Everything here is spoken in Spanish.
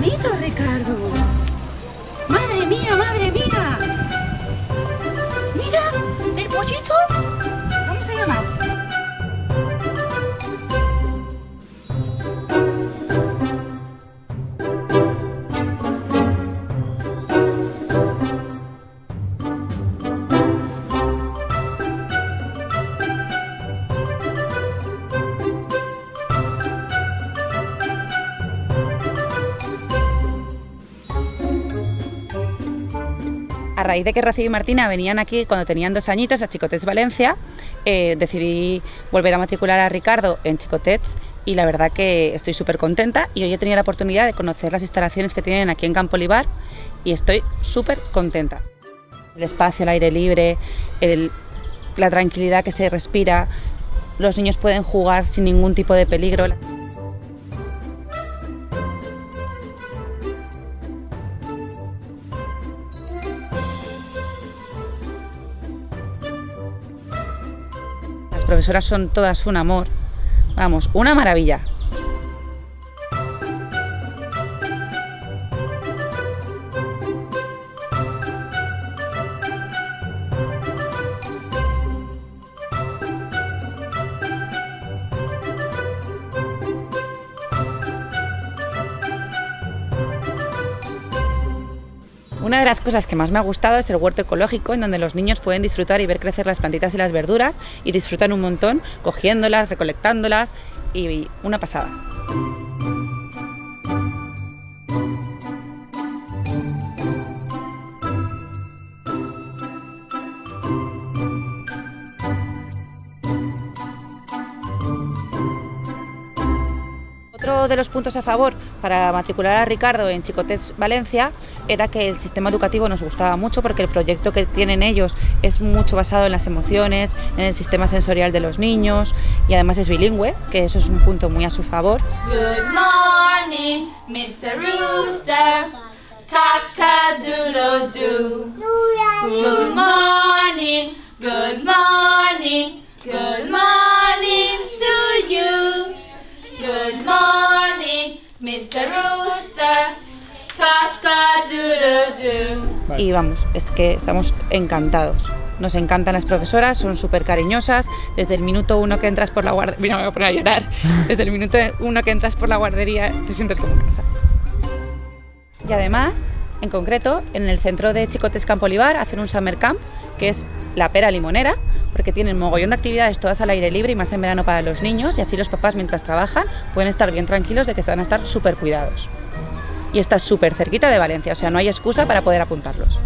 bonito, Ricardo! ¡Madre mía, madre mía! ¡Mira! ¡El pollito! Vamos a llamar. A raíz de que Rocío y Martina venían aquí cuando tenían 2 añitos a Xicotets Valencia, decidí volver a matricular a Ricardo en Xicotets y la verdad que estoy súper contenta y hoy he tenido la oportunidad de conocer las instalaciones que tienen aquí en Campo Olivar y estoy súper contenta. El espacio, el aire libre, la tranquilidad que se respira, los niños pueden jugar sin ningún tipo de peligro. Las profesoras son todas un amor, vamos, una maravilla. Una de las cosas que más me ha gustado es el huerto ecológico, en donde los niños pueden disfrutar y ver crecer las plantitas y las verduras y disfrutan un montón cogiéndolas, recolectándolas y una pasada. Otro de los puntos a favor para matricular a Ricardo en Xicotets Valencia era que el sistema educativo nos gustaba mucho porque el proyecto que tienen ellos es mucho basado en las emociones, en el sistema sensorial de los niños y además es bilingüe, que eso es un punto muy a su favor. Good morning, Mr. Rooster, cock-a-doodle-doo. Good morning, good morning, good morning to you. Good morning, Mr. Rooster, cock-a-doodle-doo. Y vamos, es que estamos encantados. Nos encantan las profesoras, son súper cariñosas. Desde el minuto 1 que entras por la guardería, mira, me voy a poner a llorar. Desde el minuto 1 que entras por la guardería te sientes como en casa. Y además, en concreto, en el centro de Xicotets Campo Olivar hacen un summer camp, que es la pera limonera, porque tienen mogollón de actividades todas al aire libre y más en verano para los niños, y así los papás mientras trabajan pueden estar bien tranquilos de que van a estar súper cuidados. Y está súper cerquita de Valencia, o sea, no hay excusa para poder apuntarlos.